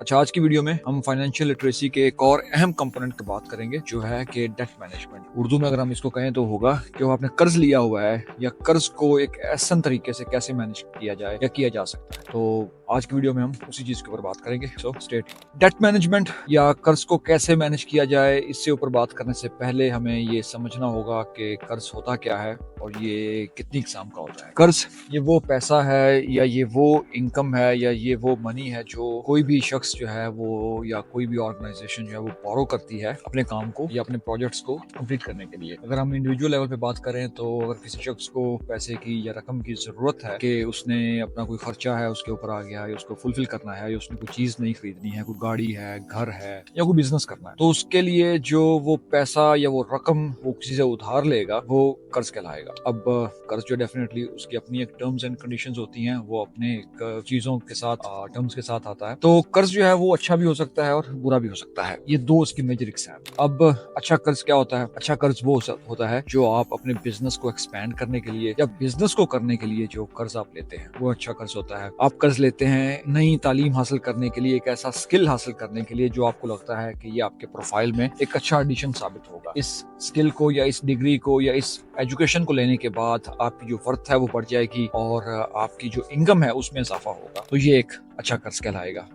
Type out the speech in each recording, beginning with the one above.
अच्छा, आज की वीडियो में हम फाइनेंशियल लिटरेसी के एक और अहम कंपोनेंट की बात करेंगे जो है कि डेट मैनेजमेंट। उर्दू में अगर हम इसको कहें तो होगा कि वो आपने कर्ज लिया हुआ है या कर्ज को एक आसान तरीके से कैसे मैनेज किया जाए या किया जा सकता है। तो आज की वीडियो में हम उसी चीज के ऊपर बात करेंगे। सो स्टेट डेट मैनेजमेंट या कर्ज को कैसे मैनेज किया जाए, इससे ऊपर बात करने से पहले हमें ये समझना होगा कि कर्ज होता क्या है और ये कितनी किस्म का होता है। कर्ज ये वो पैसा है या ये वो इनकम है या ये वो मनी है जो कोई भी शख्स जो है वो या कोई भी ऑर्गेनाइजेशन जो है वो बोरो करती है अपने काम को या अपने प्रोजेक्ट्स को कंप्लीट करने के लिए। अगर हम इंडिविजुअल लेवल पे बात करें तो अगर किसी शख्स को पैसे की या रकम की जरूरत है कि उसने अपना कोई खर्चा है उसके ऊपर आ गया है, उसको फुलफिल करना है, या उसने कोई चीज नहीं खरीदनी है, कोई गाड़ी है, घर है या कोई बिजनेस करना है, तो उसके लिए जो वो पैसा या वो रकम वो किसी से उधार लेगा वो कर्ज कहलाएगा। अब कर्ज जो डेफिनेटली उसकी अपनी एक टर्म्स एंड कंडीशंस होती हैं, वो अपने एक चीजों के साथ टर्म्स के साथ आता है। तो कर्ज जो है वो अच्छा भी हो सकता है और बुरा भी हो सकता है, ये दो उसकी मेजर है। अब अच्छा कर्ज क्या होता है? अच्छा कर्ज वो होता है जो आप अपने बिजनेस को एक्सपैंड करने के लिए या बिजनेस को करने के लिए जो कर्ज आप लेते हैं वो अच्छा कर्ज होता है। आप कर्ज लेते हैं नई तालीम हासिल करने के लिए, एक ऐसा स्किल हासिल करने के लिए जो आपको लगता है कि ये आपके प्रोफाइल में एक अच्छा एडिशन साबित होगा। इस स्किल को या इस डिग्री को या इस एजुकेशन को लेने के बाद आपकी जो वर्थ है वो बढ़ जाएगी और आपकी जो इनकम है उसमें इजाफा होगा, तो ये एक अच्छा कर्ज कहलाएगा।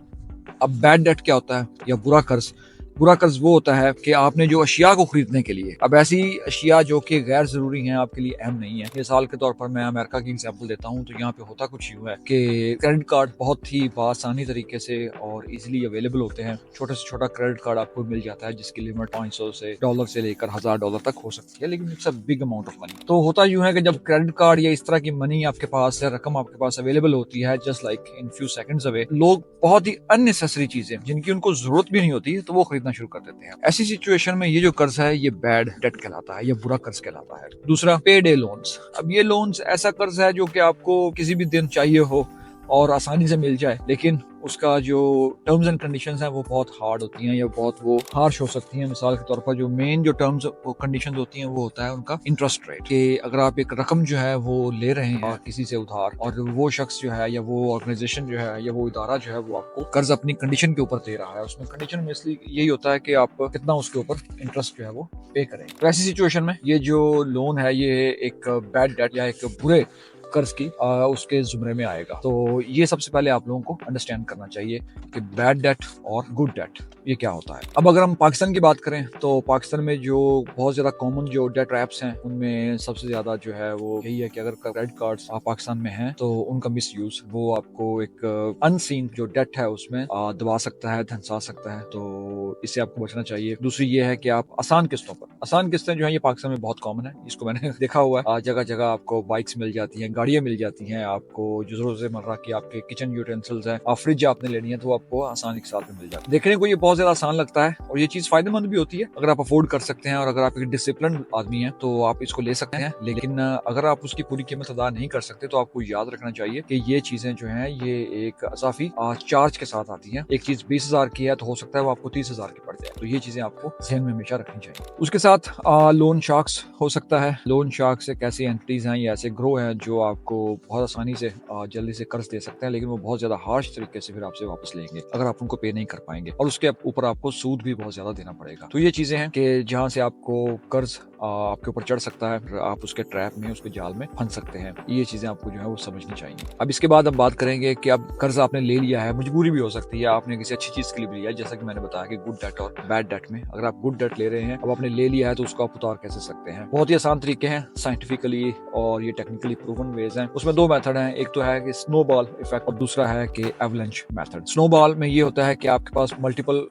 अब बैड डेट क्या होता है या बुरा कर्ज? बुरा कर्ज वो होता है कि आपने जो अशिया को खरीदने के लिए, अब ऐसी अशिया जो कि गैर जरूरी हैं, आपके लिए अहम नहीं है। मिसाल के तौर पर मैं अमेरिका की एग्जांपल देता हूं, तो यहाँ पे होता कुछ यूं है कि क्रेडिट कार्ड बहुत ही आसानी तरीके से और इजीली अवेलेबल होते हैं। छोटे से छोटा क्रेडिट कार्ड आपको मिल जाता है जिसकी लिमिट $500 से लेकर $1000 तक हो सकती है, लेकिन it's a big amount of money. तो होता यूं है कि जब क्रेडिट कार्ड या इस तरह की मनी आपके पास या रकम आपके पास अवेलेबल होती है just like in few seconds away, लोग बहुत ही अननेसेसरी चीजें जिनकी उनको जरूरत भी नहीं होती तो वो खरीदना शुरू कर देते हैं। ऐसी सिचुएशन में ये जो कर्ज है ये बैड डेट कहलाता है या बुरा कर्ज कहलाता है। दूसरा, पे डे लोन्स। अब ये लोन्स ऐसा कर्ज है जो कि आपको किसी भी दिन चाहिए हो और आसानी से मिल जाए, लेकिन उसका जो टर्म्स एंड कंडीशंस हैं वो बहुत हार्ड होती हैं या बहुत वो हार्श हो सकती हैं। मिसाल के तौर पर जो मेन जो टर्म्स कंडीशंस होती हैं वो होता है उनका इंटरेस्ट रेट, कि अगर आप एक रकम जो है वो ले रहे हैं किसी से उधार और वो शख्स जो है या वो ऑर्गेनाइजेशन जो है या वो इदारा जो है वो आपको कर्ज अपनी कंडीशन के ऊपर दे रहा है, उसमें कंडीशन में इसलिए यही होता है कि आप कितना उसके ऊपर इंटरेस्ट जो है वो पे करें। तो ऐसी सिचुएशन में ये जो लोन है ये एक बैड डेट या एक बुरे कर्ज की उसके जुमरे में आएगा। तो ये सबसे पहले आप लोगों को अंडरस्टैंड करना चाहिए कि बैड डेट और गुड डेट ये क्या होता है। अब अगर हम पाकिस्तान की बात करें तो पाकिस्तान में जो बहुत ज्यादा कॉमन जो डेट ट्रैप्स हैं उनमें सबसे ज्यादा जो है वो यही है कि अगर क्रेडिट कार्ड्स पाकिस्तान में हैं तो उनका मिस यूज वो आपको एक अनसीन जो डेट है उसमें दबा सकता है, धंसा सकता है, तो इससे आपको बचना चाहिए। दूसरी ये है कि आप आसान किस्तें जो है ये पाकिस्तान में बहुत कॉमन है, इसको मैंने देखा हुआ है। जगह जगह आपको बाइक्स मिल जाती हैं, गाड़ियां मिल जाती हैं, आपको जो रोजमर्रा की आपके किचन यूटेंसिल्स हैं, फ्रिज आपने लेनी है तो आपको आसानी के साथ में मिल जाती है। देखने को ये बहुत ज्यादा आसान लगता है और ये चीज फायदेमंद भी होती है अगर आप अफोर्ड कर सकते हैं और अगर आप एक डिसिप्लिन आदमी हैं तो आप इसको ले सकते हैं। लेकिन अगर आप उसकी पूरी कीमत अदा नहीं कर सकते तो आपको याद रखना चाहिए कि ये चीजें जो है ये एक अजाफी चार्ज के साथ आती है। एक चीज 20,000 की है तो हो सकता है वो आपको 30,000 की पड़ जाए, तो ये चीजें आपको ध्यान में हमेशा रखनी चाहिए। उसके साथ लोन शार्क्स हो सकता है। लोन शार्क्स एक ऐसी एंटिटीज हैं या ऐसे ग्रो हैं जो आपको बहुत आसानी से जल्दी से कर्ज दे सकते हैं, लेकिन वो बहुत ज्यादा हार्श तरीके से फिर आपसे वापस लेंगे अगर आप उनको पे नहीं कर पाएंगे, और उसके ऊपर आपको सूद भी बहुत ज्यादा देना पड़ेगा। तो ये चीजें हैं कि जहां से आपको कर्ज आपके ऊपर चढ़ सकता है, आप उसके ट्रैप में उसके जाल में फंस सकते हैं। ये चीजें आपको जो है वो समझनी चाहिए। अब इसके बाद हम बात करेंगे कि अब कर्ज आपने ले लिया है, मजबूरी भी हो सकती है, आपने किसी अच्छी चीज के लिए भी लिया है, जैसा कि मैंने बताया कि गुड डेट और बैड डेट में अगर आप गुड डेट ले रहे हैं, अब आपने ले लिया है तो उसको आप उतार कैसे सकते हैं? बहुत ही आसान तरीके हैं, साइंटिफिकली और ये टेक्निकली प्रूवन वेज हैं। उसमें दो मेथड हैं, एक तो है कि स्नोबॉल इफेक्ट और दूसरा है कि एवलांच मेथड। स्नोबॉल में ये होता है कि आपके पास मल्टीपल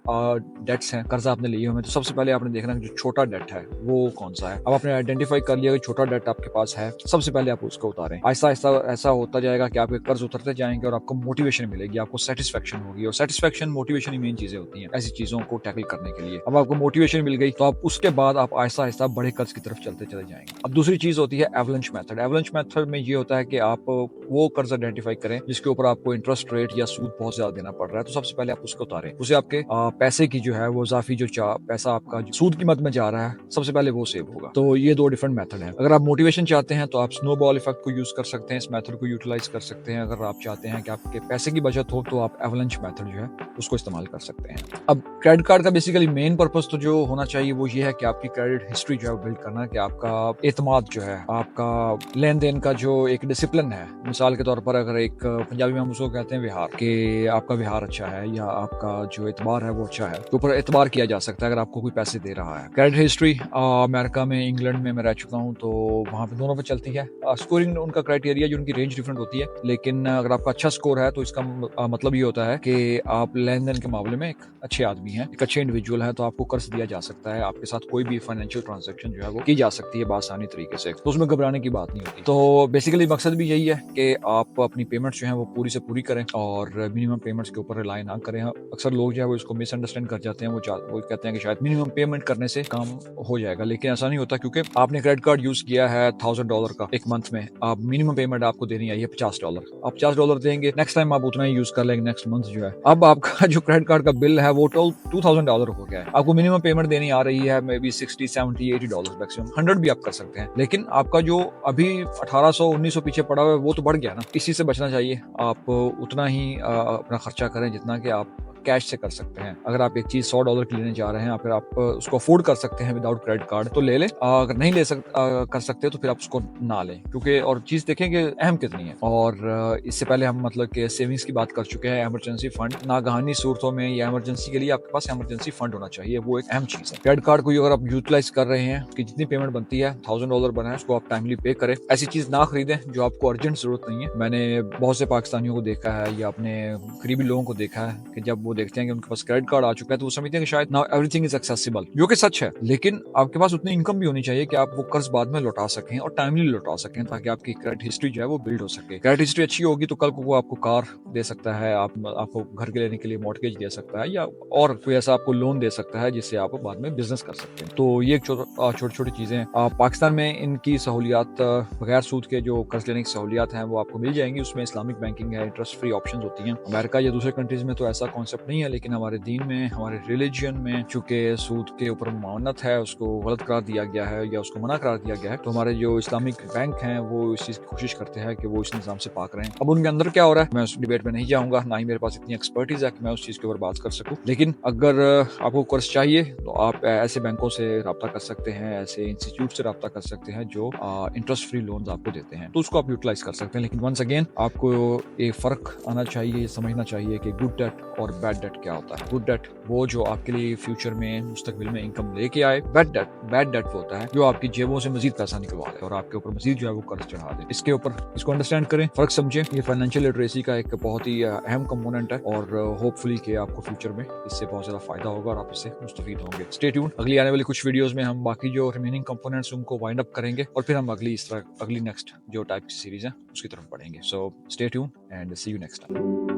डेट्स हैं, कर्ज आपने लिए हुए हैं, तो सबसे पहले आपने देखना है जो छोटा डेट है वो कौन सा है। अब आपने आइडेंटिफाई कर लिया कि छोटा डेट आपके पास है, सबसे पहले आप उसको उतारें। आहिस्ता आहिस्ता ऐसा होता जाएगा कि आपके कर्ज उतरते जाएंगे और आपको मोटिवेशन मिलेगी, आपको सेटिस्फेक्शन होगी, और सेटिस्फेक्शन मोटिवेशन ही मेन चीजें होती हैं ऐसी चीजों को टैकल करने के लिए। अब आपको मोटिवेशन मिल गई तो आप उसके बाद आप आहिस्ता आहिस्ता बड़े कर्ज की तरफ चलते चले जाएंगे। अब दूसरी चीज होती है एवलांच मेथड। एवलांच मेथड में ये होता है कि आप वो कर्ज आइडेंटिफाई करें जिसके ऊपर आपको इंटरेस्ट रेट या सूद बहुत ज्यादा देना पड़ रहा है, तो सबसे पहले आप उसको उतारें। उसे आपके पैसे की जो है वो इजाफी जो पैसा आपका सूद की मद में जा रहा है, सबसे पहले वो सेव सेव होगा। तो ये दो डिफरेंट मेथड है। अगर आप मोटिवेशन चाहते हैं तो आप स्नो बॉल इफेक्ट को यूज कर सकते हैं, इस मेथड को यूटिलाइज कर सकते हैं। अगर आप चाहते हैं कि आपके पैसे की बचत हो तो आप एवलंच मेथड जो है उसको इस्तेमाल कर सकते हैं। अब क्रेडिट कार्ड का बेसिकली मेन पर्पस तो जो होना चाहिए वो ये है कि आपकी क्रेडिट हिस्ट्री जो है बिल्ड करना, कि आपका एतमाद जो है, आपका लेन देन का जो एक डिसिप्लिन है। मिसाल के तौर पर अगर एक पंजाबी में हम उसको कहते हैं विहार, कि आपका विहार अच्छा है या आपका जो एतबार है वो अच्छा है, तो ऊपर एतबार किया जा सकता है अगर आपको कोई पैसे दे रहा है। क्रेडिट हिस्ट्री अमेरिका में, इंग्लैंड में मैं रह चुका हूँ, तो वहाँ पे दोनों पे चलती है। स्कोरिंग उनका क्राइटेरिया जो उनकी रेंज डिफरेंट होती है, लेकिन अगर आपका अच्छा स्कोर है तो इसका मतलब ये होता है कि आप लेन देन के मामले में एक अच्छे आदमी हैं, एक अच्छे इंडिविजुअल हैं, तो आपको कर्ज दिया जा सकता है। आपके साथ कोई भी फाइनेंशियल ट्रांजैक्शन जो है वो की जा सकती है बासानी तरीके से, तो उसमें घबराने की बात नहीं होती। तो बेसिकली मकसद भी यही है कि आप अपनी पेमेंट्स जो है वो पूरी से पूरी करें और मिनिमम पेमेंट्स के ऊपर रिलाई ना करें। अक्सर लोग जो है वो इसको मिसअंडरस्टैंड कर जाते हैं, वो कहते हैं कि शायद मिनिमम पेमेंट करने से काम हो जाएगा, लेकिन ऐसा नहीं होता, क्योंकि आपने क्रेडिट कार्ड यूज किया है $1000 का एक मंथ में, आप मिनिमम पेमेंट आपको देनी आई है $50, आप $50 देंगे, नेक्स्ट टाइम आप उतना ही यूज कर लेंगे, नेक्स्ट मंथ जो है अब आपका जो क्रेडिट कार्ड का बिल है वो $2000 हो गया है। आपको मिनिमम पेमेंट देनी आ रही है मे बी $60, $70, $80, मैक्सिमम 100 भी आप कर सकते हैं, लेकिन आपका जो अभी 1800, 1900 पीछे पड़ा हुआ है वो तो बढ़ गया ना। इसी से बचना चाहिए, आप उतना ही अपना खर्चा करें जितना कि आप कैश से कर सकते हैं। अगर आप एक चीज $100 की लेने जा रहे हैं, फिर आप उसको अफोर्ड कर सकते हैं विदाउट क्रेडिट कार्ड, तो ले लें। अगर नहीं कर सकते तो फिर आप उसको ना लें, क्योंकि और चीज देखें कि अहम कितनी है। और इससे पहले हम मतलब कि सेविंग्स की बात कर चुके हैं, इमरजेंसी फंड, नागहानी सूरतों में या इमरजेंसी के लिए आपके पास इमरजेंसी फंड होना चाहिए, वो एक अहम चीज है। क्रेडिट कार्ड को अगर आप यूटिलाइज कर रहे हैं, उसकी जितनी पेमेंट बनती है, $1000 बना है, उसको आप टाइमली पे करें। ऐसी चीज ना खरीदें जो आपको अर्जेंट जरूरत नहीं है। मैंने बहुत से पाकिस्तानियों को देखा है या अपने करीबी लोगों को देखा है कि जब वो देखते हैं कि उनके पास क्रेडिट कार्ड आ चुका है तो वो समझते हैं कि शायद नाउ एवरीथिंग इज एक्सेसिबल, जो कि सच है, लेकिन आपके पास उतनी इनकम भी होनी चाहिए कि आप वो कर्ज बाद में लौटा सकें और टाइमली लौटा सकें, ताकि आपकी क्रेडिट हिस्ट्री जो है वो बिल्ड हो सके। क्रेडिट हिस्ट्री अच्छी होगी तो कल को वो आपको कार दे सकता है, आपको घर के लेने के लिए मॉर्टगेज दे सकता है, या और कोई ऐसा आपको लोन दे सकता है जिससे आप बाद में बिजनेस कर सकते हैं। तो ये छोटी छोटी चीजें पाकिस्तान में इनकी सहूलियात, बगैर सूद के जो कर्ज लेने की सहूलियात हैं वो आपको मिल जाएंगी। उसमें इस्लामिक बैंकिंग है, इंटरेस्ट फ्री ऑप्शन होती हैं। अमेरिका या दूसरे कंट्रीज में तो ऐसा कॉन्सेप्ट नहीं है, लेकिन हमारे दीन में, हमारे रिलीजन में चूंकि सूद के ऊपर मुआवनत है, उसको गलत करार दिया गया है या उसको मना करार दिया गया है, तो हमारे जो इस्लामिक बैंक हैं वो इस चीज की कोशिश करते हैं कि वो इस निजाम से पाक रहें। अब उनके अंदर क्या हो रहा है मैं उस डिबेट में नहीं जाऊंगा, ना ही मेरे पास इतनी एक्सपर्टीज है कि मैं उस चीज के ऊपर बात कर सकूं। लेकिन अगर आपको कर्ज चाहिए तो आप ऐसे बैंकों से रब्ता कर सकते हैं, ऐसे इंस्टीट्यूट से रब्ता कर सकते हैं जो इंटरेस्ट फ्री लोन आपको देते हैं, तो उसको आप यूटिलाइज कर सकते हैं। लेकिन वंस अगेन आपको एक फर्क आना चाहिए, समझना चाहिए कि गुड डेट और बैड डेट क्या होता है। गुड डेट वो जो आपके लिए फ्यूचर में, मुस्तकबिल में इनकम लेके आए। बैड डेट वो होता है जो आपकी जेबों से मजीद पैसा निकलवा दे और आपके ऊपर मजीद जो है वो कर्ज चढ़ा दे। इसके ऊपर इसको अंडरस्टैंड करें, फर्क समझें। ये फाइनेंशियल लिटरेसी का एक बहुत ही अहम कंपोनेंट है और होपफुली कि आपको फ्यूचर में इससे बहुत ज्यादा फायदा होगा और आप इससे मुस्तफीद होंगे। स्टे ट्यून्ड, अगली आने वाली कुछ वीडियोस में हम बाकी जो रिमेनिंग कंपोनेंट्स उनको वाइंड अप करेंगे और फिर हम अगली नेक्स्ट जो टाइप की सीरीज है उसकी तरफ बढ़ेंगे। So stay tuned and see you next time.